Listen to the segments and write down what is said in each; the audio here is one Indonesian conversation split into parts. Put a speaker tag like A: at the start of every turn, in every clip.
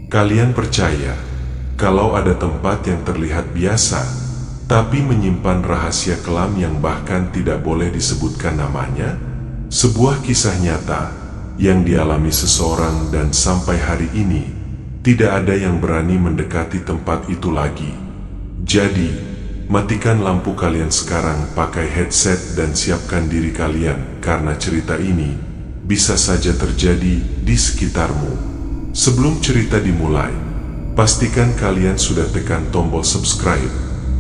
A: Kalian percaya kalau ada tempat yang terlihat biasa, tapi menyimpan rahasia kelam yang bahkan tidak boleh disebutkan namanya? Sebuah kisah nyata yang dialami seseorang, dan sampai hari ini tidak ada yang berani mendekati tempat itu lagi. Jadi, matikan lampu kalian sekarang, pakai headset dan siapkan diri kalian, karena cerita ini bisa saja terjadi di sekitarmu. Sebelum cerita dimulai, pastikan kalian sudah tekan tombol subscribe,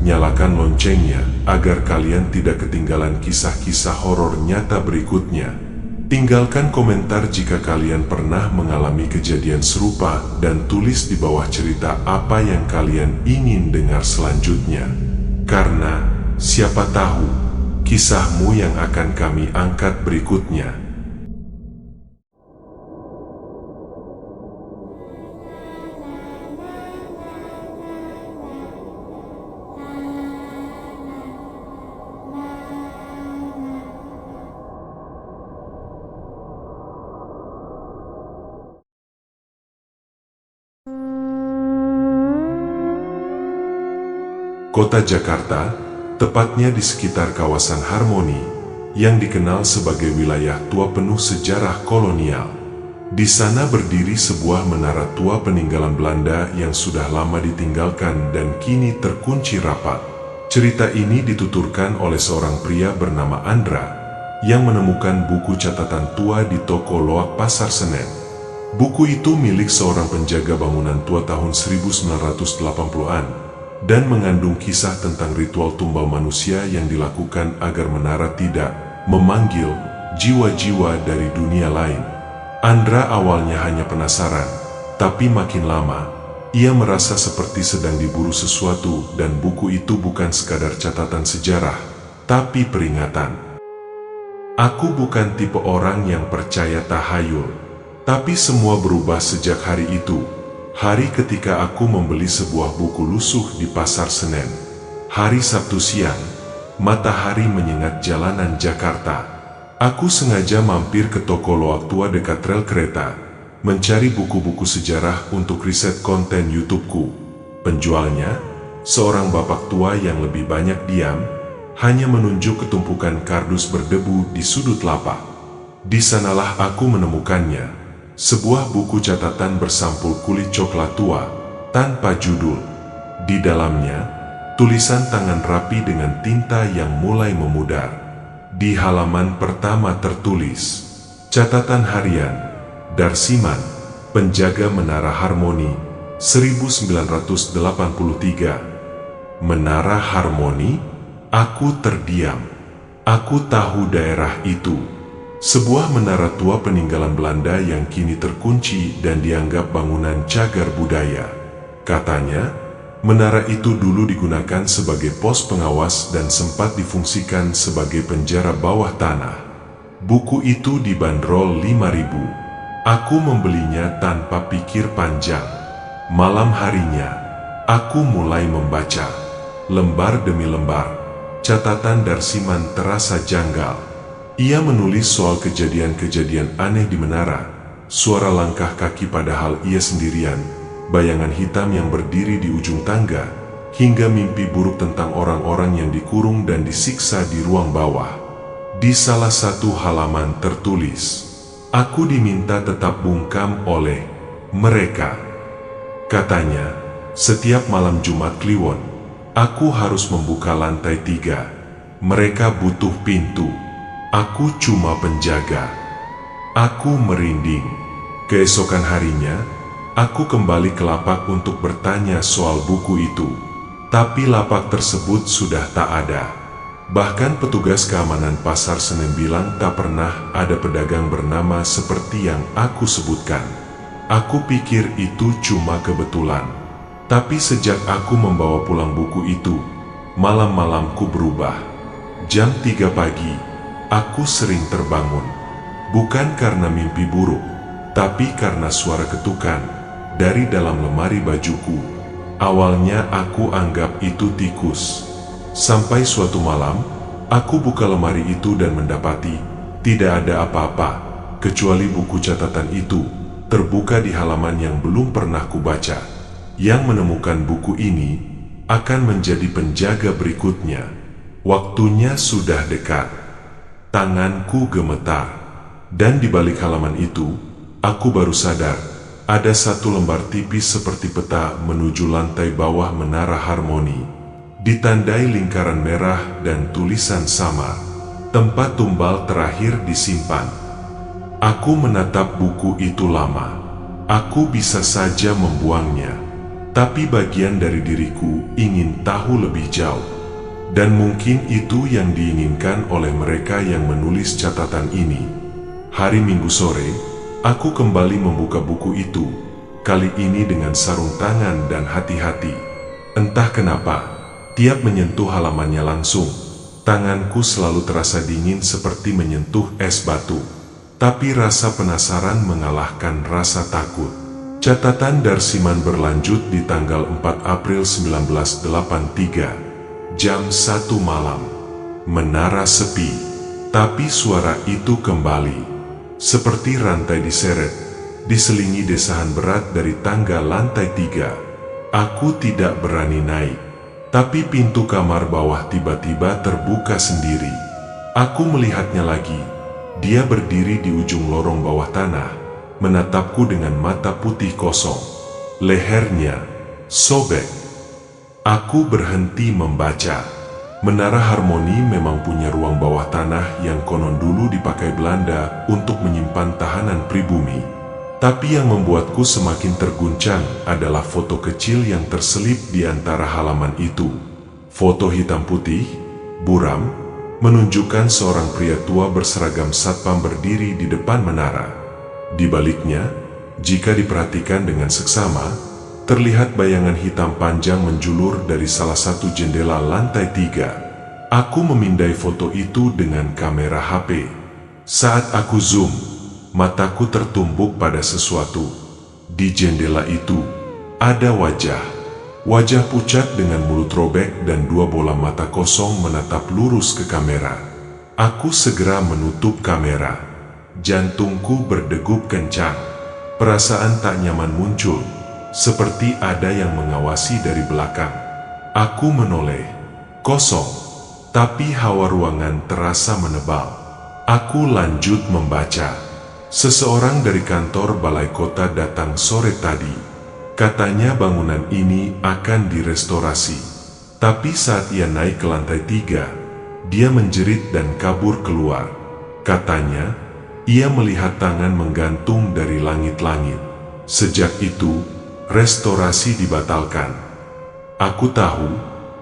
A: nyalakan loncengnya agar kalian tidak ketinggalan kisah-kisah horor nyata berikutnya. Tinggalkan komentar jika kalian pernah mengalami kejadian serupa dan tulis di bawah cerita apa yang kalian ingin dengar selanjutnya. Karena siapa tahu kisahmu yang akan kami angkat berikutnya. Kota Jakarta, tepatnya di sekitar kawasan Harmoni, yang dikenal sebagai wilayah tua penuh sejarah kolonial. Di sana berdiri sebuah menara tua peninggalan Belanda yang sudah lama ditinggalkan dan kini terkunci rapat. Cerita ini dituturkan oleh seorang pria bernama Andra, yang menemukan buku catatan tua di toko loak Pasar Senen. Buku itu milik seorang penjaga bangunan tua tahun 1980-an. Dan mengandung kisah tentang ritual tumbal manusia yang dilakukan agar menara tidak memanggil jiwa-jiwa dari dunia lain. Andra awalnya hanya penasaran, tapi makin lama, ia merasa seperti sedang diburu sesuatu, dan buku itu bukan sekadar catatan sejarah, tapi peringatan. Aku bukan tipe orang yang percaya tahayul, tapi semua berubah sejak hari itu. Hari ketika aku membeli sebuah buku lusuh di Pasar Senen. Hari Sabtu siang, matahari menyengat jalanan Jakarta. Aku sengaja mampir ke toko loak tua dekat rel kereta, mencari buku-buku sejarah untuk riset konten YouTubeku. Penjualnya, seorang bapak tua yang lebih banyak diam, hanya menunjuk ketumpukan kardus berdebu di sudut lapak. Di sanalah aku menemukannya. Sebuah buku catatan bersampul kulit coklat tua, tanpa judul. Di dalamnya, tulisan tangan rapi dengan tinta yang mulai memudar. Di halaman pertama tertulis, catatan harian, Darsiman, penjaga Menara Harmoni, 1983. Menara Harmoni? Aku terdiam. Aku tahu daerah itu. Sebuah menara tua peninggalan Belanda yang kini terkunci dan dianggap bangunan cagar budaya. Katanya, menara itu dulu digunakan sebagai pos pengawas dan sempat difungsikan sebagai penjara bawah tanah. Buku itu dibanderol 5.000. Aku membelinya tanpa pikir panjang. Malam harinya, aku mulai membaca. Lembar demi lembar, catatan Darsiman terasa janggal. Ia menulis soal kejadian-kejadian aneh di menara, suara langkah kaki padahal ia sendirian, bayangan hitam yang berdiri di ujung tangga, hingga mimpi buruk tentang orang-orang yang dikurung dan disiksa di ruang bawah. Di salah satu halaman tertulis, aku diminta tetap bungkam oleh mereka. Katanya, setiap malam Jumat Kliwon, aku harus membuka lantai 3. Mereka butuh pintu. Aku cuma penjaga. Aku merinding. Keesokan harinya, aku kembali ke lapak untuk bertanya soal buku itu. Tapi lapak tersebut sudah tak ada. Bahkan petugas keamanan Pasar Senen bilang tak pernah ada pedagang bernama seperti yang aku sebutkan. Aku pikir itu cuma kebetulan. Tapi sejak aku membawa pulang buku itu, malam-malamku berubah. Jam 3 pagi, aku sering terbangun, bukan karena mimpi buruk, tapi karena suara ketukan dari dalam lemari bajuku. Awalnya aku anggap itu tikus. Sampai suatu malam, aku buka lemari itu dan mendapati tidak ada apa-apa, kecuali buku catatan itu, terbuka di halaman yang belum pernah kubaca. Yang menemukan buku ini akan menjadi penjaga berikutnya. Waktunya sudah dekat. Tanganku gemetar. Dan di balik halaman itu, aku baru sadar, ada satu lembar tipis seperti peta menuju lantai bawah Menara Harmoni, ditandai lingkaran merah dan tulisan samar, tempat tumbal terakhir disimpan. Aku menatap buku itu lama. Aku bisa saja membuangnya, tapi bagian dari diriku ingin tahu lebih jauh. Dan mungkin itu yang diinginkan oleh mereka yang menulis catatan ini. Hari Minggu sore, aku kembali membuka buku itu, kali ini dengan sarung tangan dan hati-hati. Entah kenapa, tiap menyentuh halamannya langsung, tanganku selalu terasa dingin seperti menyentuh es batu. Tapi rasa penasaran mengalahkan rasa takut. Catatan Darsiman berlanjut di tanggal 4 April 1983, jam 1 malam. Menara sepi, tapi suara itu kembali. Seperti rantai diseret, diselingi desahan berat dari tangga lantai 3. Aku tidak berani naik, tapi pintu kamar bawah tiba-tiba terbuka sendiri. Aku melihatnya lagi. Dia berdiri di ujung lorong bawah tanah, menatapku dengan mata putih kosong. Lehernya sobek. Aku berhenti membaca. Menara Harmoni memang punya ruang bawah tanah yang konon dulu dipakai Belanda untuk menyimpan tahanan pribumi. Tapi yang membuatku semakin terguncang adalah foto kecil yang terselip di antara halaman itu. Foto hitam putih, buram, menunjukkan seorang pria tua berseragam satpam berdiri di depan menara. Di baliknya, jika diperhatikan dengan seksama, terlihat bayangan hitam panjang menjulur dari salah satu jendela lantai 3. Aku memindai foto itu dengan kamera HP. Saat aku zoom, mataku tertumbuk pada sesuatu. Di jendela itu, ada wajah. Wajah pucat dengan mulut robek dan dua bola mata kosong menatap lurus ke kamera. Aku segera menutup kamera. Jantungku berdegup kencang. Perasaan tak nyaman muncul, seperti ada yang mengawasi dari belakang. Aku menoleh. Kosong, tapi hawa ruangan terasa menebal. Aku lanjut membaca. Seseorang dari kantor balai kota datang sore tadi. Katanya bangunan ini akan direstorasi. Tapi saat ia naik ke lantai 3, dia menjerit dan kabur keluar. Katanya, ia melihat tangan menggantung dari langit-langit. Sejak itu, restorasi dibatalkan. Aku tahu,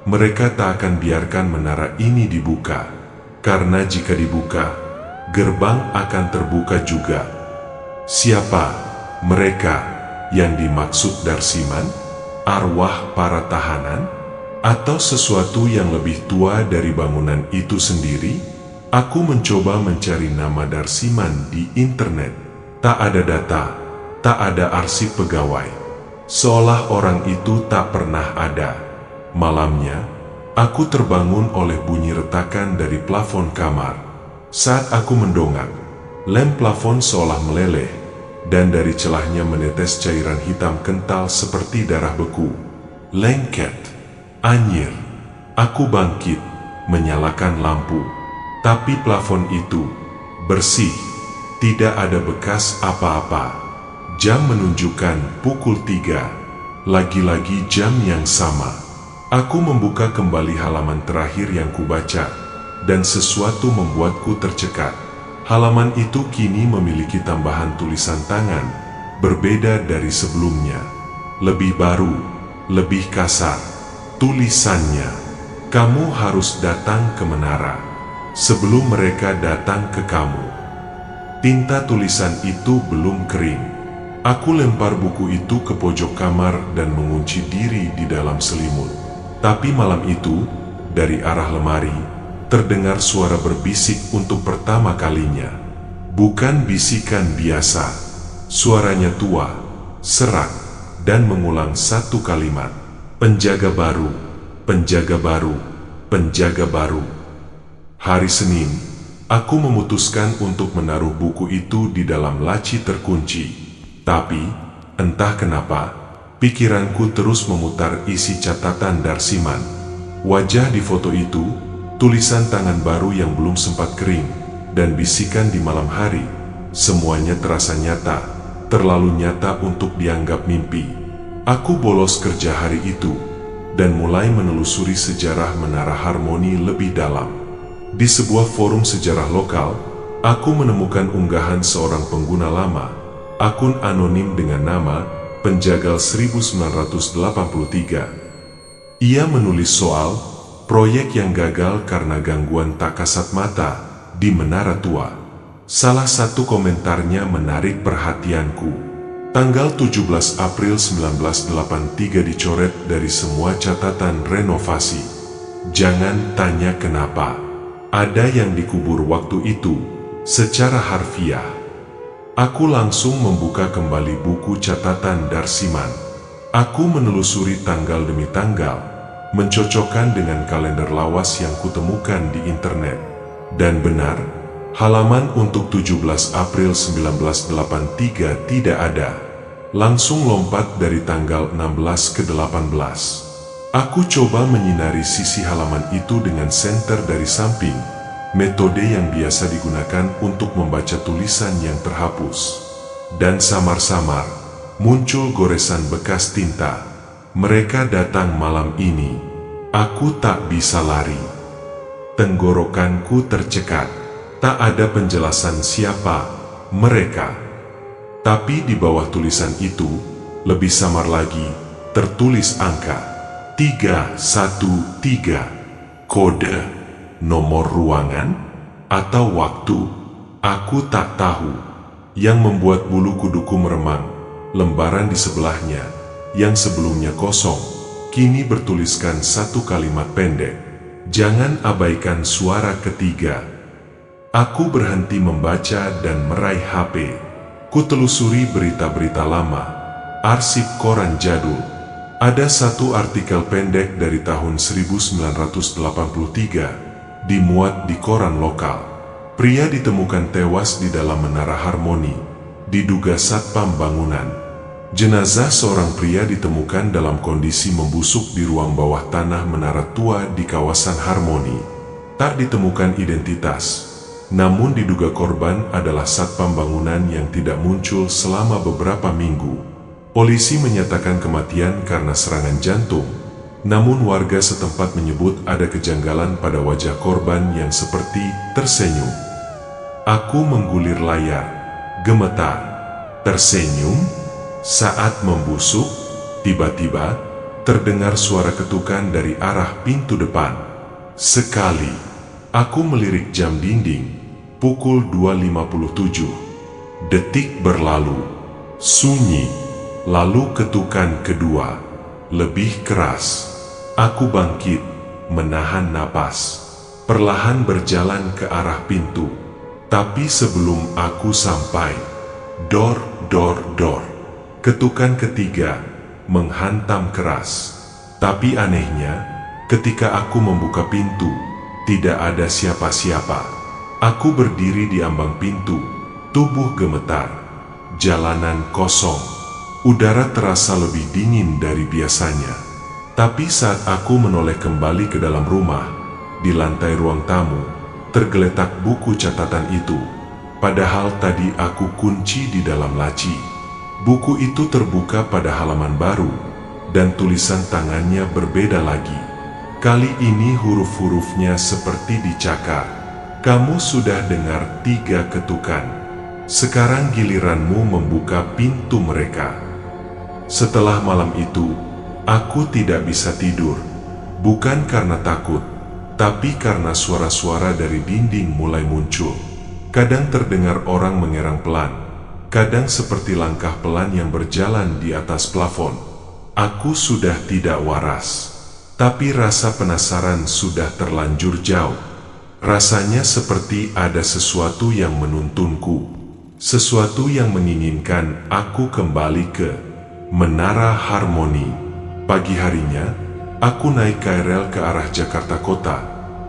A: mereka tak akan biarkan menara ini dibuka. Karena jika dibuka, gerbang akan terbuka juga. Siapa mereka? Yang dimaksud Darsiman, arwah para tahanan, atau sesuatu yang lebih tua dari bangunan itu sendiri? Aku mencoba mencari nama Darsiman di internet. Tak ada data, tak ada arsip pegawai. Seolah orang itu tak pernah ada. Malamnya, aku terbangun oleh bunyi retakan dari plafon kamar. Saat aku mendongak, lem plafon seolah meleleh, dan dari celahnya menetes cairan hitam kental seperti darah beku. Lengket, anyir. Aku bangkit, menyalakan lampu. Tapi plafon itu bersih, tidak ada bekas apa-apa. Jam menunjukkan pukul 3. Lagi-lagi jam yang sama. Aku membuka kembali halaman terakhir yang kubaca, dan sesuatu membuatku tercekat. Halaman itu kini memiliki tambahan tulisan tangan, berbeda dari sebelumnya. Lebih baru, lebih kasar. Tulisannya, kamu harus datang ke menara sebelum mereka datang ke kamu. Tinta tulisan itu belum kering. Aku lempar buku itu ke pojok kamar dan mengunci diri di dalam selimut. Tapi malam itu, dari arah lemari, terdengar suara berbisik untuk pertama kalinya. Bukan bisikan biasa. Suaranya tua, serak, dan mengulang satu kalimat. Penjaga baru, penjaga baru, penjaga baru. Hari Senin, aku memutuskan untuk menaruh buku itu di dalam laci terkunci. Tapi, entah kenapa, pikiranku terus memutar isi catatan Darsiman. Wajah di foto itu, tulisan tangan baru yang belum sempat kering, dan bisikan di malam hari. Semuanya terasa nyata, terlalu nyata untuk dianggap mimpi. Aku bolos kerja hari itu, dan mulai menelusuri sejarah Menara Harmoni lebih dalam. Di sebuah forum sejarah lokal, aku menemukan unggahan seorang pengguna lama, akun anonim dengan nama Penjagal 1983. Ia menulis soal proyek yang gagal karena gangguan tak kasat mata di Menara Tua. Salah satu komentarnya menarik perhatianku. Tanggal 17 April 1983 dicoret dari semua catatan renovasi. Jangan tanya kenapa. Ada yang dikubur waktu itu secara harfiah. Aku langsung membuka kembali buku catatan Darsiman. Aku menelusuri tanggal demi tanggal, mencocokkan dengan kalender lawas yang kutemukan di internet. Dan benar, halaman untuk 17 April 1983 tidak ada. Langsung lompat dari tanggal 16 ke 18. Aku coba menyinari sisi halaman itu dengan senter dari samping, metode yang biasa digunakan untuk membaca tulisan yang terhapus. Dan samar-samar, muncul goresan bekas tinta. Mereka datang malam ini. Aku tak bisa lari. Tenggorokanku tercekat. Tak ada penjelasan siapa mereka. Tapi di bawah tulisan itu, lebih samar lagi, tertulis angka 313. Kode, nomor ruangan, atau waktu, aku tak tahu. Yang membuat bulu kuduku meremang, lembaran di sebelahnya, yang sebelumnya kosong, kini bertuliskan satu kalimat pendek. Jangan abaikan suara ketiga. Aku berhenti membaca dan meraih HP. Kutelusuri berita-berita lama, arsip koran jadul. Ada satu artikel pendek dari tahun 1983, dimuat di koran lokal. Pria ditemukan tewas di dalam Menara Harmoni, diduga satpam bangunan. Jenazah seorang pria ditemukan dalam kondisi membusuk di ruang bawah tanah Menara Tua di kawasan Harmoni. Tak ditemukan identitas, namun diduga korban adalah satpam bangunan yang tidak muncul selama beberapa minggu. Polisi menyatakan kematian karena serangan jantung. Namun warga setempat menyebut ada kejanggalan pada wajah korban yang seperti tersenyum. Aku menggulir layar, gemetar. Tersenyum? Saat membusuk, tiba-tiba terdengar suara ketukan dari arah pintu depan. Sekali, aku melirik jam dinding, pukul 2.57. Detik berlalu, sunyi, lalu ketukan kedua, lebih keras. Aku bangkit, menahan napas, perlahan berjalan ke arah pintu. Tapi sebelum aku sampai, dor, dor, dor. Ketukan ketiga menghantam keras. Tapi anehnya, ketika aku membuka pintu, tidak ada siapa-siapa. Aku berdiri di ambang pintu, tubuh gemetar. Jalanan kosong. Udara terasa lebih dingin dari biasanya. Tapi saat aku menoleh kembali ke dalam rumah, di lantai ruang tamu, tergeletak buku catatan itu. Padahal tadi aku kunci di dalam laci. Buku itu terbuka pada halaman baru, dan tulisan tangannya berbeda lagi. Kali ini huruf-hurufnya seperti dicakar. Kamu sudah dengar 3 ketukan. Sekarang giliranmu membuka pintu mereka. Setelah malam itu, aku tidak bisa tidur. Bukan karena takut, tapi karena suara-suara dari dinding mulai muncul. Kadang terdengar orang mengerang pelan, kadang seperti langkah pelan yang berjalan di atas plafon. Aku sudah tidak waras, tapi rasa penasaran sudah terlanjur jauh. Rasanya seperti ada sesuatu yang menuntunku, sesuatu yang menginginkan aku kembali ke Menara Harmoni. Pagi harinya, aku naik KRL ke arah Jakarta Kota,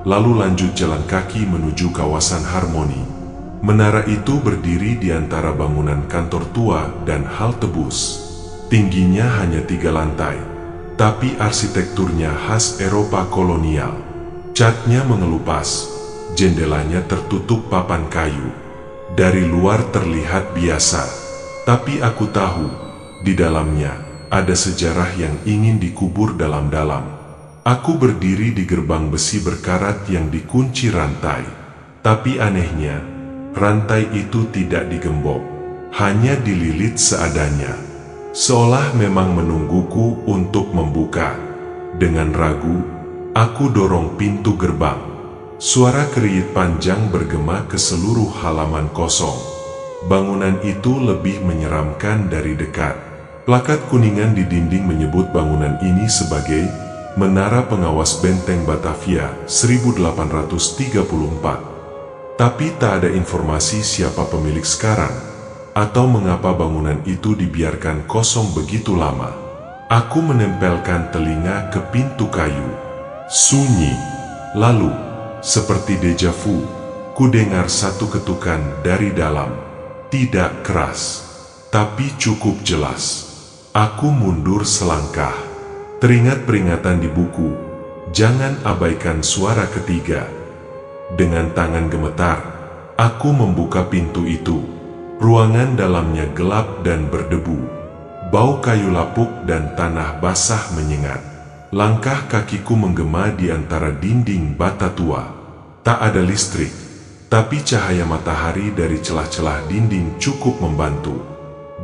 A: lalu lanjut jalan kaki menuju kawasan Harmoni. Menara itu berdiri di antara bangunan kantor tua dan halte bus. Tingginya hanya 3 lantai, tapi arsitekturnya khas Eropa kolonial. Catnya mengelupas, jendelanya tertutup papan kayu. Dari luar terlihat biasa, tapi aku tahu, di dalamnya ada sejarah yang ingin dikubur dalam-dalam. Aku berdiri di gerbang besi berkarat yang dikunci rantai, tapi anehnya, rantai itu tidak digembok, hanya dililit seadanya. Seolah memang menungguku untuk membuka. Dengan ragu, aku dorong pintu gerbang. Suara keriyit panjang bergema ke seluruh halaman kosong. Bangunan itu lebih menyeramkan dari dekat. Plakat kuningan di dinding menyebut bangunan ini sebagai Menara Pengawas Benteng Batavia 1834. Tapi tak ada informasi siapa pemilik sekarang, atau mengapa bangunan itu dibiarkan kosong begitu lama. Aku menempelkan telinga ke pintu kayu. Sunyi. Lalu, seperti deja vu, ku dengar satu ketukan dari dalam. Tidak keras, tapi cukup jelas. Aku mundur selangkah. Teringat peringatan di buku, jangan abaikan suara ketiga. Dengan tangan gemetar, aku membuka pintu itu. Ruangan dalamnya gelap dan berdebu. Bau kayu lapuk dan tanah basah menyengat. Langkah kakiku menggema di antara dinding bata tua. Tak ada listrik, tapi cahaya matahari dari celah-celah dinding cukup membantu.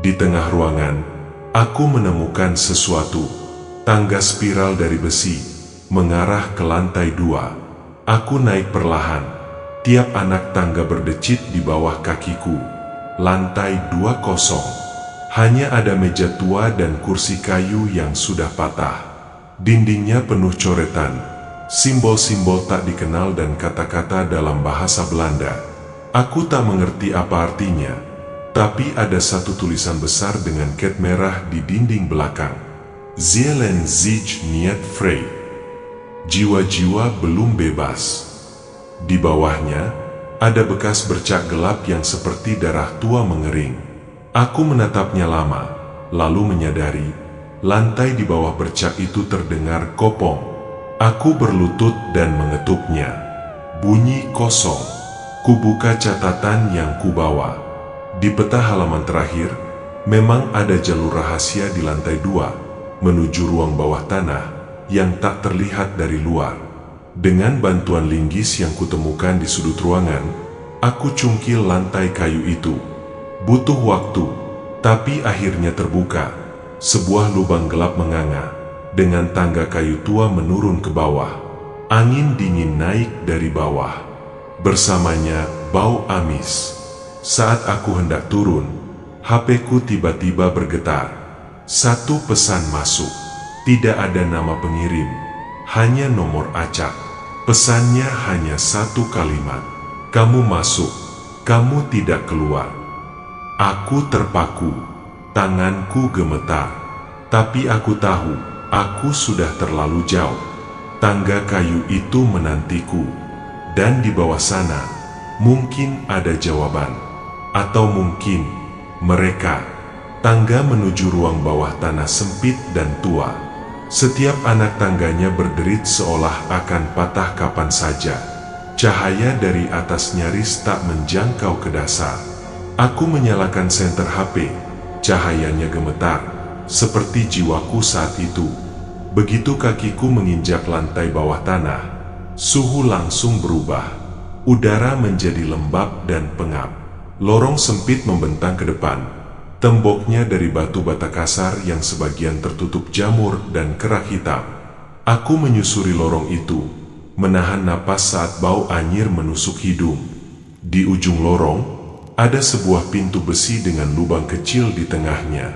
A: Di tengah ruangan, aku menemukan sesuatu. Tangga spiral dari besi, mengarah ke lantai 2. Aku naik perlahan. Tiap anak tangga berdecit di bawah kakiku. Lantai 2 kosong. Hanya ada meja tua dan kursi kayu yang sudah patah. Dindingnya penuh coretan, simbol-simbol tak dikenal dan kata-kata dalam bahasa Belanda. Aku tak mengerti apa artinya, tapi ada satu tulisan besar dengan cat merah di dinding belakang. Zielen sich niet frei. Jiwa-jiwa belum bebas. Di bawahnya, ada bekas bercak gelap yang seperti darah tua mengering. Aku menatapnya lama, lalu menyadari, lantai di bawah bercak itu terdengar kopong. Aku berlutut dan mengetupnya. Bunyi kosong. Kubuka catatan yang kubawa. Di peta halaman terakhir, memang ada jalur rahasia di lantai 2, menuju ruang bawah tanah yang tak terlihat dari luar. Dengan bantuan linggis yang kutemukan di sudut ruangan, aku cungkil lantai kayu itu. Butuh waktu, tapi akhirnya terbuka. Sebuah lubang gelap menganga, dengan tangga kayu tua menurun ke bawah. Angin dingin naik dari bawah. Bersamanya bau amis. Saat aku hendak turun, HP-ku tiba-tiba bergetar. Satu pesan masuk. Tidak ada nama pengirim, hanya nomor acak. Pesannya hanya satu kalimat. Kamu masuk, kamu tidak keluar. Aku terpaku, tanganku gemetar. Tapi aku tahu, aku sudah terlalu jauh. Tangga kayu itu menantiku. Dan di bawah sana, mungkin ada jawaban. Atau mungkin, mereka. Tangga menuju ruang bawah tanah sempit dan tua. Setiap anak tangganya berderit seolah akan patah kapan saja. Cahaya dari atas nyaris tak menjangkau ke dasar. Aku menyalakan senter HP. Cahayanya gemetar, seperti jiwaku saat itu. Begitu kakiku menginjak lantai bawah tanah, suhu langsung berubah. Udara menjadi lembab dan pengap. Lorong sempit membentang ke depan. Temboknya dari batu bata kasar yang sebagian tertutup jamur dan kerak hitam. Aku menyusuri lorong itu, menahan napas saat bau anyir menusuk hidung. Di ujung lorong, ada sebuah pintu besi dengan lubang kecil di tengahnya.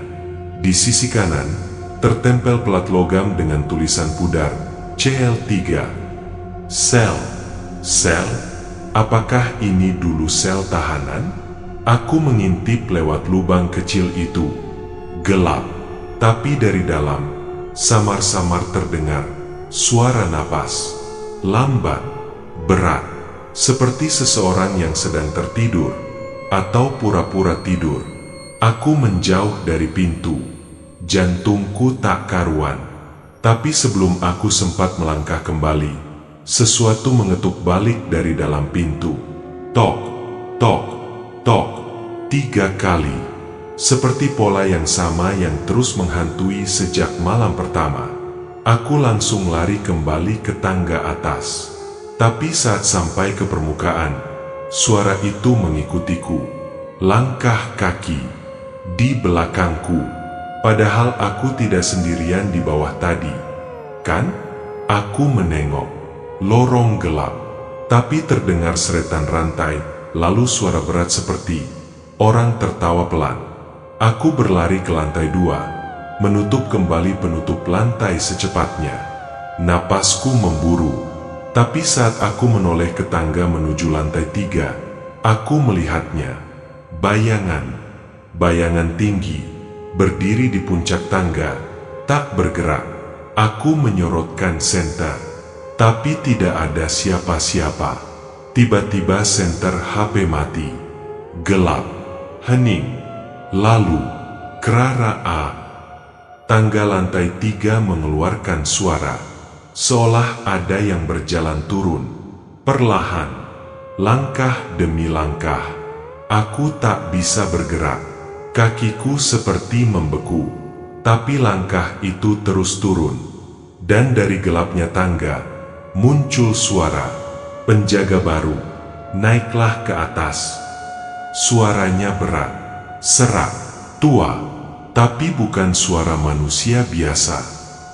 A: Di sisi kanan, tertempel pelat logam dengan tulisan pudar, CL3. Sel. Sel? Apakah ini dulu sel tahanan? Aku mengintip lewat lubang kecil itu. Gelap, tapi dari dalam, samar-samar terdengar suara napas. Lambat, berat, seperti seseorang yang sedang tertidur. atau pura-pura tidur. Aku menjauh dari pintu. Jantungku tak karuan. Tapi sebelum aku sempat melangkah kembali, sesuatu mengetuk balik dari dalam pintu. Tok, tok, tok, 3 kali. Seperti pola yang sama yang terus menghantui sejak malam pertama. Aku langsung lari kembali ke tangga atas. Tapi saat sampai ke permukaan, suara itu mengikutiku. Langkah kaki di belakangku. Padahal aku tidak sendirian di bawah tadi. Kan? Aku menengok. Lorong gelap. Tapi terdengar seretan rantai, lalu suara berat seperti orang tertawa pelan. Aku berlari ke lantai 2. Menutup kembali penutup lantai secepatnya. Napasku memburu. Tapi saat aku menoleh ke tangga menuju lantai 3, aku melihatnya. Bayangan tinggi, berdiri di puncak tangga, tak bergerak. Aku menyorotkan senter, tapi tidak ada siapa-siapa. Tiba-tiba senter HP mati. Gelap, hening, lalu kerara tangga lantai 3 mengeluarkan suara, seolah ada yang berjalan turun, perlahan, langkah demi langkah. Aku tak bisa bergerak, kakiku seperti membeku, tapi langkah itu terus turun. Dan dari gelapnya tangga, muncul suara, penjaga baru, naiklah ke atas. Suaranya berat, serak, tua. Tapi bukan suara manusia biasa,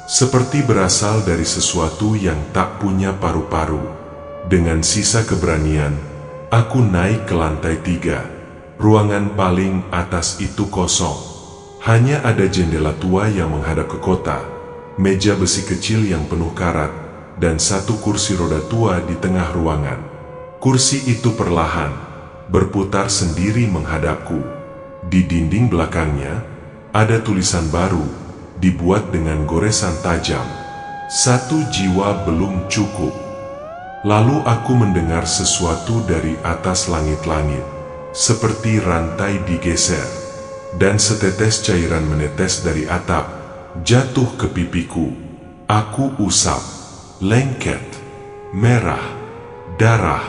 A: seperti berasal dari sesuatu yang tak punya paru-paru. Dengan sisa keberanian, aku naik ke lantai 3. Ruangan paling atas itu kosong. Hanya ada jendela tua yang menghadap ke kota, meja besi kecil yang penuh karat, dan satu kursi roda tua di tengah ruangan. Kursi itu perlahan berputar sendiri menghadapku. Di dinding belakangnya, ada tulisan baru, dibuat dengan goresan tajam. 1 jiwa belum cukup. Lalu aku mendengar sesuatu dari atas langit-langit, seperti rantai digeser, dan setetes cairan menetes dari atap, jatuh ke pipiku. Aku usap, lengket, merah, darah.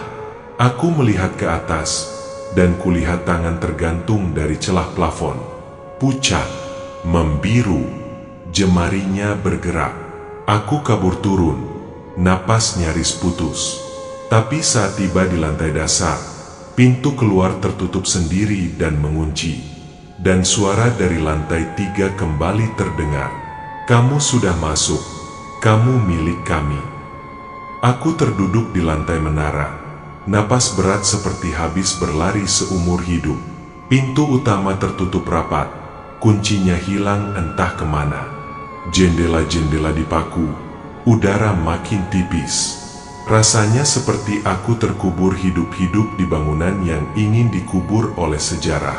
A: Aku melihat ke atas, dan kulihat tangan tergantung dari celah plafon. Pucat, membiru, jemarinya bergerak. Aku kabur turun, napas nyaris putus. Tapi saat tiba di lantai dasar, pintu keluar tertutup sendiri dan mengunci. Dan suara dari lantai 3 kembali terdengar. Kamu sudah masuk, kamu milik kami. Aku terduduk di lantai menara, napas berat seperti habis berlari seumur hidup. Pintu utama tertutup rapat. Kuncinya hilang entah kemana. Jendela-jendela dipaku, udara makin tipis. Rasanya seperti aku terkubur hidup-hidup di bangunan yang ingin dikubur oleh sejarah.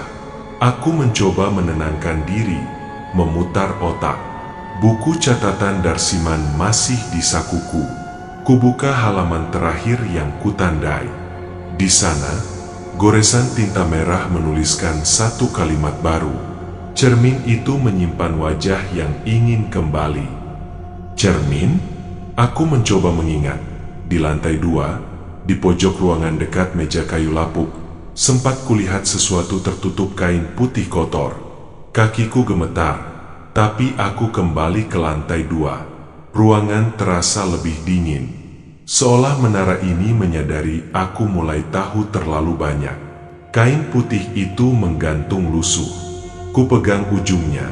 A: Aku mencoba menenangkan diri, memutar otak. Buku catatan Darsiman masih di sakuku. Kubuka halaman terakhir yang kutandai. Di sana, goresan tinta merah menuliskan satu kalimat baru. Cermin itu menyimpan wajah yang ingin kembali. Cermin? Aku mencoba mengingat. Di lantai 2, di pojok ruangan dekat meja kayu lapuk, sempat kulihat sesuatu tertutup kain putih kotor. Kakiku gemetar, tapi aku kembali ke lantai 2. Ruangan terasa lebih dingin. Seolah menara ini menyadari aku mulai tahu terlalu banyak. Kain putih itu menggantung lusuh. Kupegang ujungnya,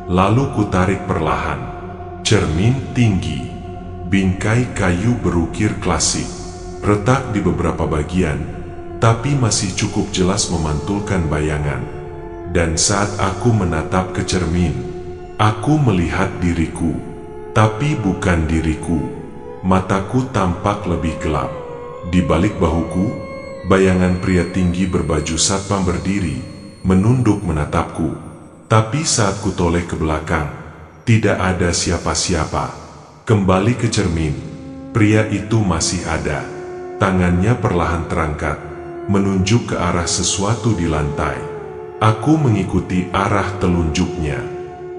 A: lalu kutarik perlahan. Cermin tinggi, bingkai kayu berukir klasik, retak di beberapa bagian, tapi masih cukup jelas memantulkan bayangan. Dan saat aku menatap ke cermin, aku melihat diriku, tapi bukan diriku. Mataku tampak lebih gelap. Di balik bahuku, bayangan pria tinggi berbaju satpam berdiri, menunduk menatapku. Tapi saat kutoleh ke belakang, tidak ada siapa-siapa. Kembali ke cermin, pria itu masih ada. Tangannya perlahan terangkat, menunjuk ke arah sesuatu di lantai. Aku mengikuti arah telunjuknya.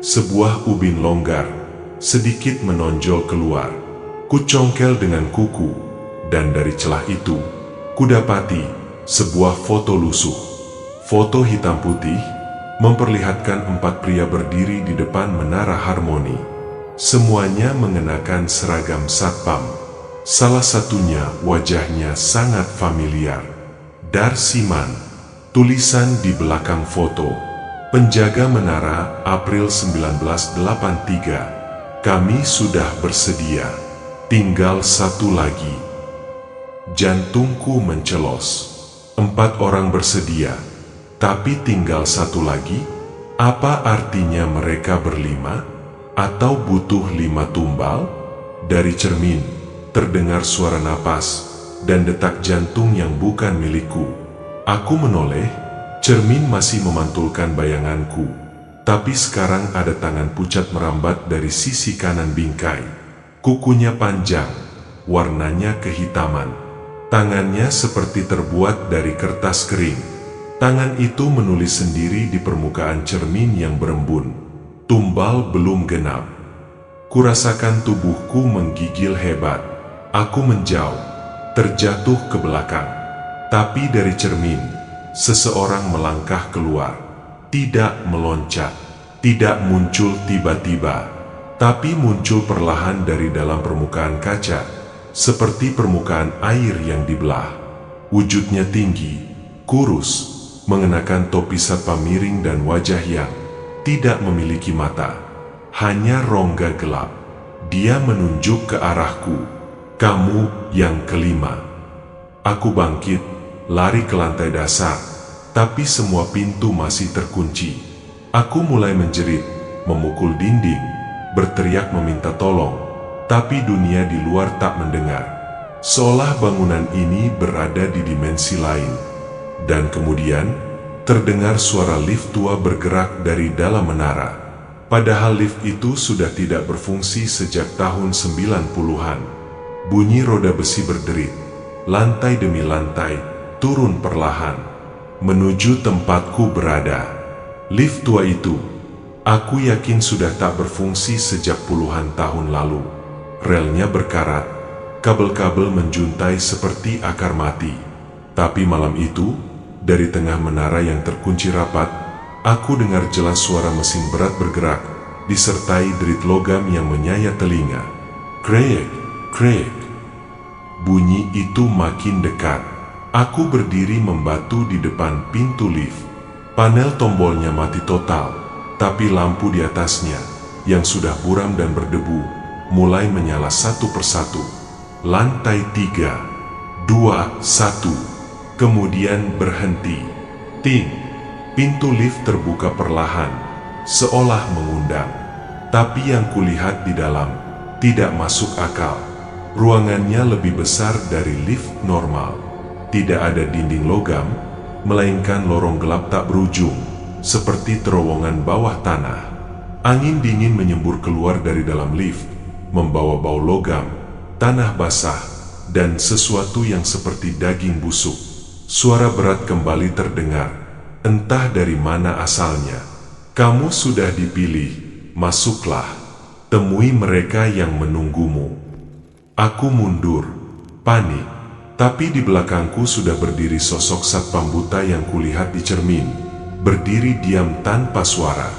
A: Sebuah ubin longgar, sedikit menonjol keluar. Kucongkel dengan kuku, dan dari celah itu, kudapati sebuah foto lusuh. Foto hitam putih, memperlihatkan 4 pria berdiri di depan Menara Harmoni. Semuanya mengenakan seragam satpam. Salah satunya wajahnya sangat familiar. Darsiman, tulisan di belakang foto. Penjaga menara, April 1983. Kami sudah bersedia. Tinggal satu lagi. Jantungku mencelos. 4 orang bersedia, tapi tinggal satu lagi? Apa artinya mereka berlima? Atau butuh 5 tumbal? Dari cermin, terdengar suara napas dan detak jantung yang bukan milikku. Aku menoleh, cermin masih memantulkan bayanganku, tapi sekarang ada tangan pucat merambat dari sisi kanan bingkai. Kukunya panjang, warnanya kehitaman. Tangannya seperti terbuat dari kertas kering. Tangan itu menulis sendiri di permukaan cermin yang berembun. Tumbal belum genap. Kurasakan tubuhku menggigil hebat. Aku menjauh, terjatuh ke belakang. Tapi dari cermin, seseorang melangkah keluar. Tidak meloncat, tidak muncul tiba-tiba, tapi muncul perlahan dari dalam permukaan kaca, seperti permukaan air yang dibelah. Wujudnya tinggi, kurus, mengenakan topi satpam miring dan wajah yang tidak memiliki mata, hanya rongga gelap. Dia menunjuk ke arahku. Kamu yang kelima. Aku bangkit, lari ke lantai dasar, tapi semua pintu masih terkunci. Aku mulai menjerit, memukul dinding, berteriak meminta tolong, tapi dunia di luar tak mendengar. Seolah bangunan ini berada di dimensi lain. Dan kemudian, terdengar suara lift tua bergerak dari dalam menara. Padahal lift itu sudah tidak berfungsi sejak tahun 90-an. Bunyi roda besi berderit, lantai demi lantai, turun perlahan, menuju tempatku berada. Lift tua itu, aku yakin sudah tak berfungsi sejak puluhan tahun lalu. Relnya berkarat, kabel-kabel menjuntai seperti akar mati. Tapi malam itu, dari tengah menara yang terkunci rapat, aku dengar jelas suara mesin berat bergerak, disertai derit logam yang menyayat telinga. Krek, krek. Bunyi itu makin dekat. Aku berdiri membatu di depan pintu lift. Panel tombolnya mati total, tapi lampu di atasnya, yang sudah buram dan berdebu, mulai menyala satu persatu. Lantai 3, 2, 1, kemudian berhenti. Ting, pintu lift terbuka perlahan, seolah mengundang. Tapi yang kulihat di dalam tidak masuk akal. Ruangannya lebih besar dari lift normal. Tidak ada dinding logam, melainkan lorong gelap tak berujung, seperti terowongan bawah tanah. Angin dingin menyembur keluar dari dalam lift, membawa bau logam, tanah basah, dan sesuatu yang seperti daging busuk. Suara berat kembali terdengar, entah dari mana asalnya. Kamu sudah dipilih, masuklah. Temui mereka yang menunggumu. Aku mundur, panik, tapi di belakangku sudah berdiri sosok satpam buta yang kulihat di cermin, berdiri diam tanpa suara.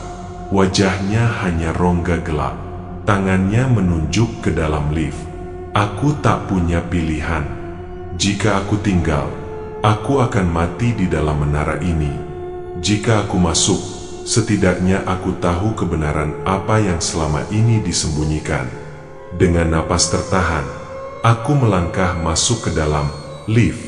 A: Wajahnya hanya rongga gelap, tangannya menunjuk ke dalam lift. Aku tak punya pilihan. Jika aku tinggal, aku akan mati di dalam menara ini. Jika aku masuk, setidaknya aku tahu kebenaran apa yang selama ini disembunyikan. Dengan napas tertahan, aku melangkah masuk ke dalam lift.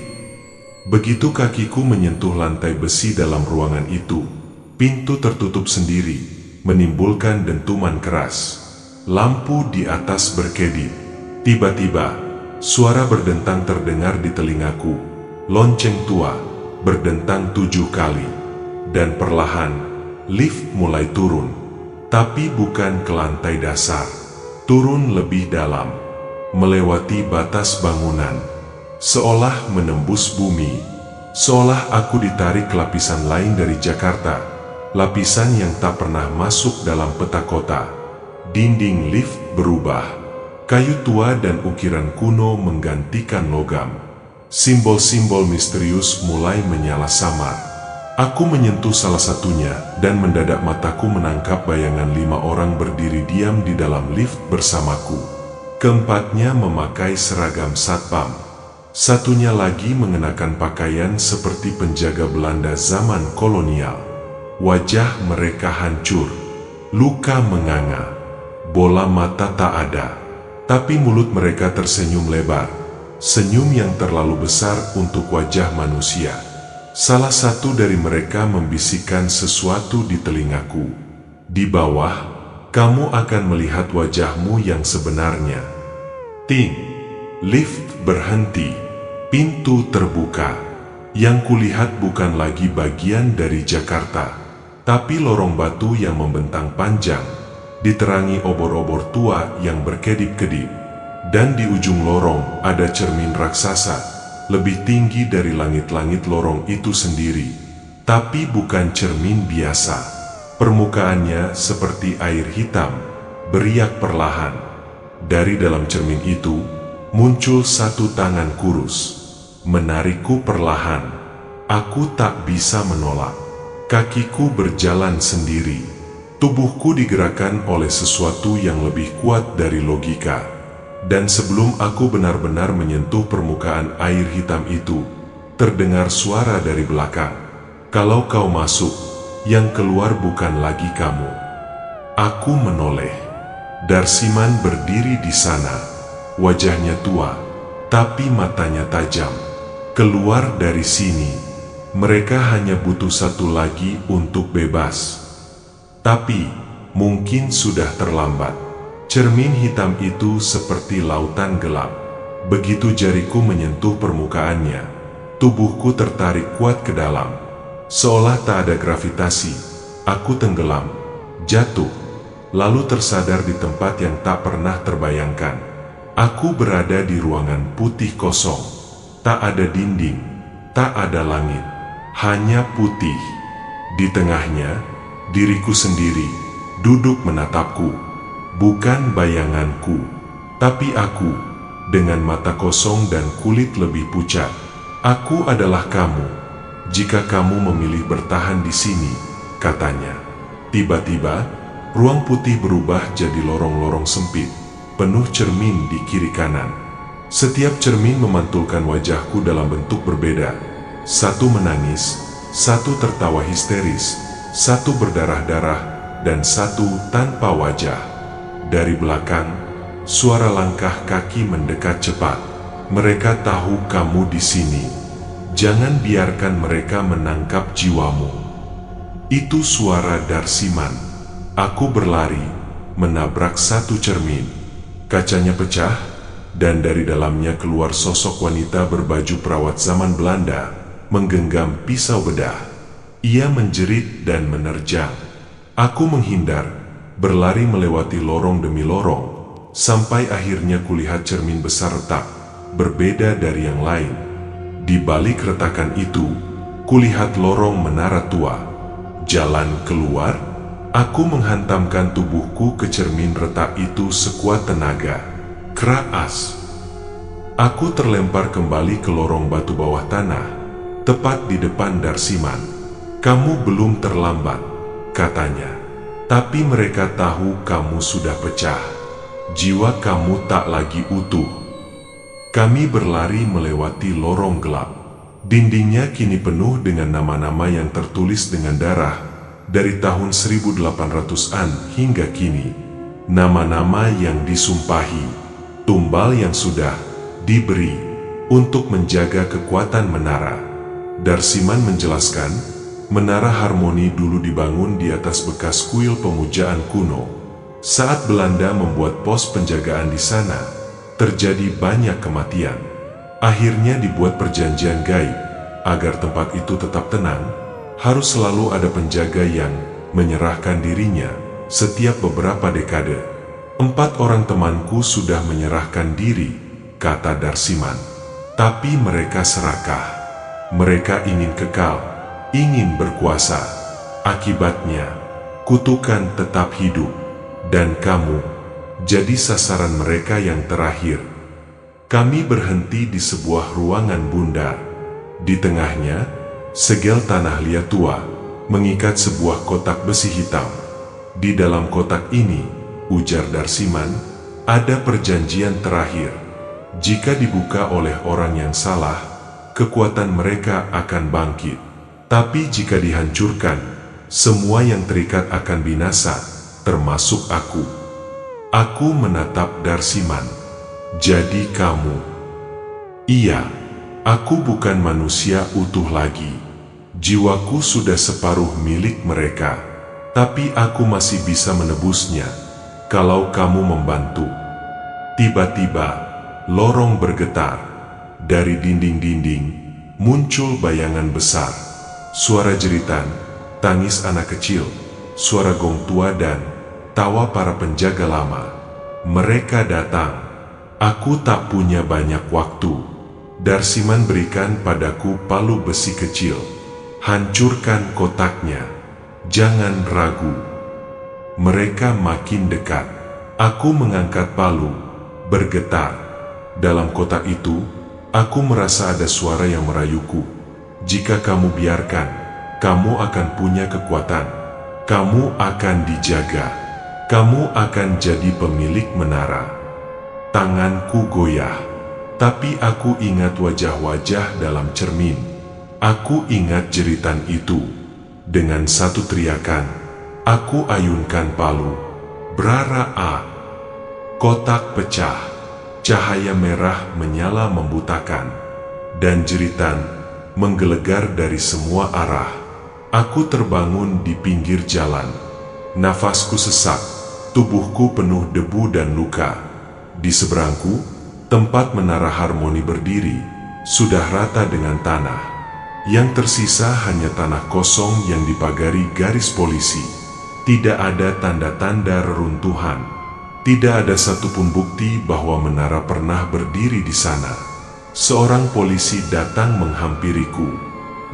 A: Begitu kakiku menyentuh lantai besi dalam ruangan itu, pintu tertutup sendiri, menimbulkan dentuman keras. Lampu di atas berkedip. Tiba-tiba, suara berdentang terdengar di telingaku. Lonceng tua, berdentang 7 kali. Dan perlahan, lift mulai turun. Tapi bukan ke lantai dasar. Turun lebih dalam, melewati batas bangunan, seolah menembus bumi. Seolah aku ditarik ke lapisan lain dari Jakarta, lapisan yang tak pernah masuk dalam peta kota. Dinding lift berubah, kayu tua dan ukiran kuno menggantikan logam. Simbol-simbol misterius mulai menyala samar. Aku menyentuh salah satunya dan mendadak mataku menangkap bayangan 5 orang berdiri diam di dalam lift bersamaku. Keempatnya memakai seragam satpam. Satunya lagi mengenakan pakaian seperti penjaga Belanda zaman kolonial. Wajah mereka hancur, luka menganga, bola mata tak ada, tapi mulut mereka tersenyum lebar. Senyum yang terlalu besar untuk wajah manusia. Salah satu dari mereka membisikkan sesuatu di telingaku. Di bawah, kamu akan melihat wajahmu yang sebenarnya. Ting! Lift berhenti. Pintu terbuka. Yang kulihat bukan lagi bagian dari Jakarta, tapi lorong batu yang membentang panjang, diterangi obor-obor tua yang berkedip-kedip. Dan di ujung lorong ada cermin raksasa, lebih tinggi dari langit-langit lorong itu sendiri. Tapi bukan cermin biasa. Permukaannya seperti air hitam, beriak perlahan. Dari dalam cermin itu, muncul satu tangan kurus, menarikku perlahan. Aku tak bisa menolak. Kakiku berjalan sendiri. Tubuhku digerakkan oleh sesuatu yang lebih kuat dari logika. Dan sebelum aku benar-benar menyentuh permukaan air hitam itu, terdengar suara dari belakang. Kalau kau masuk, yang keluar bukan lagi kamu. Aku menoleh. Darsiman berdiri di sana. Wajahnya tua, tapi matanya tajam. Keluar dari sini. Mereka hanya butuh satu lagi untuk bebas. Tapi, mungkin sudah terlambat. Cermin hitam itu seperti lautan gelap. Begitu jariku menyentuh permukaannya, tubuhku tertarik kuat ke dalam. Seolah tak ada gravitasi, aku tenggelam, jatuh, lalu tersadar di tempat yang tak pernah terbayangkan. Aku berada di ruangan putih kosong. Tak ada dinding, tak ada langit, hanya putih. Di tengahnya, diriku sendiri, duduk menatapku. Bukan bayanganku, tapi aku, dengan mata kosong dan kulit lebih pucat. Aku adalah kamu, jika kamu memilih bertahan di sini, katanya. Tiba-tiba, ruang putih berubah jadi lorong-lorong sempit, penuh cermin di kiri kanan. Setiap cermin memantulkan wajahku dalam bentuk berbeda. Satu menangis, satu tertawa histeris, satu berdarah-darah, dan satu tanpa wajah. Dari belakang, suara langkah kaki mendekat cepat. Mereka tahu kamu di sini. Jangan biarkan mereka menangkap jiwamu. Itu suara Darsiman. Aku berlari, menabrak satu cermin. Kacanya pecah, dan dari dalamnya keluar sosok wanita berbaju perawat zaman Belanda, menggenggam pisau bedah. Ia menjerit dan menerjang. Aku menghindar, berlari melewati lorong demi lorong, sampai akhirnya kulihat cermin besar retak, berbeda dari yang lain. Di balik retakan itu, kulihat lorong menara tua. Jalan keluar, aku menghantamkan tubuhku ke cermin retak itu sekuat tenaga. Keras. Aku terlempar kembali ke lorong batu bawah tanah, tepat di depan Darsiman. Kamu belum terlambat, katanya. Tapi mereka tahu kamu sudah pecah. Jiwa kamu tak lagi utuh. Kami berlari melewati lorong gelap. Dindingnya kini penuh dengan nama-nama yang tertulis dengan darah dari tahun 1800-an hingga kini. Nama-nama yang disumpahi, tumbal yang sudah diberi untuk menjaga kekuatan menara. Darsiman menjelaskan, Menara Harmoni dulu dibangun di atas bekas kuil pemujaan kuno. Saat Belanda membuat pos penjagaan di sana, terjadi banyak kematian. Akhirnya dibuat perjanjian gaib, agar tempat itu tetap tenang, harus selalu ada penjaga yang menyerahkan dirinya setiap beberapa dekade. 4 orang temanku sudah menyerahkan diri, kata Darsiman. Tapi mereka serakah. Mereka ingin kekal, ingin berkuasa. Akibatnya, kutukan tetap hidup, dan kamu jadi sasaran mereka yang terakhir. Kami berhenti di sebuah ruangan bundar. Di tengahnya, segel tanah liat tua mengikat sebuah kotak besi hitam. Di dalam kotak ini, ujar Darsiman, ada perjanjian terakhir. Jika dibuka oleh orang yang salah, kekuatan mereka akan bangkit. Tapi jika dihancurkan, semua yang terikat akan binasa, termasuk aku. Aku menatap Darsiman. Jadi kamu? Iya, aku bukan manusia utuh lagi. Jiwaku sudah separuh milik mereka, tapi aku masih bisa menebusnya kalau kamu membantu. Tiba-tiba, lorong bergetar. Dari dinding-dinding muncul bayangan besar. Suara jeritan, tangis anak kecil, suara gong tua dan tawa para penjaga lama. Mereka datang. Aku tak punya banyak waktu. Darsiman berikan padaku palu besi kecil. Hancurkan kotaknya. Jangan ragu. Mereka makin dekat. Aku mengangkat palu, bergetar. Dalam kotak itu, aku merasa ada suara yang merayuku. Jika kamu biarkan, kamu akan punya kekuatan. Kamu akan dijaga. Kamu akan jadi pemilik menara. Tanganku goyah, tapi aku ingat wajah-wajah dalam cermin. Aku ingat jeritan itu. Dengan satu teriakan, aku ayunkan palu. Brara. Kotak pecah. Cahaya merah menyala membutakan, dan jeritan menggelegar dari semua arah. Aku terbangun di pinggir jalan. Nafasku sesak, tubuhku penuh debu dan luka. Di seberangku, tempat menara harmoni berdiri, sudah rata dengan tanah. Yang tersisa hanya tanah kosong yang dipagari garis polisi. Tidak ada tanda-tanda reruntuhan. Tidak ada satupun bukti bahwa menara pernah berdiri di sana. Seorang polisi datang menghampiriku.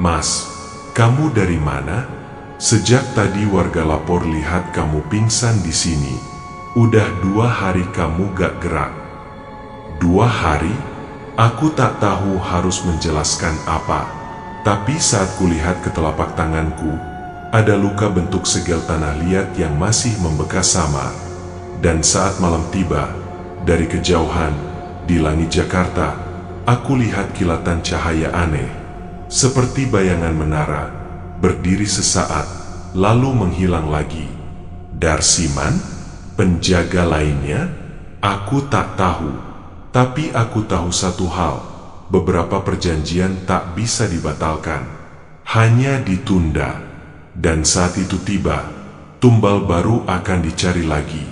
A: Mas, kamu dari mana? Sejak tadi warga lapor lihat kamu pingsan di sini. Udah 2 hari kamu gak gerak. 2 hari? Aku tak tahu harus menjelaskan apa. Tapi saat kulihat ke telapak tanganku, ada luka bentuk segel tanah liat yang masih membekas samar. Dan saat malam tiba, dari kejauhan, di langit Jakarta, aku lihat kilatan cahaya aneh. Seperti bayangan menara, berdiri sesaat, lalu menghilang lagi. Darsiman? Penjaga lainnya? Aku tak tahu. Tapi aku tahu satu hal, beberapa perjanjian tak bisa dibatalkan. Hanya ditunda. Dan saat itu tiba, tumbal baru akan dicari lagi.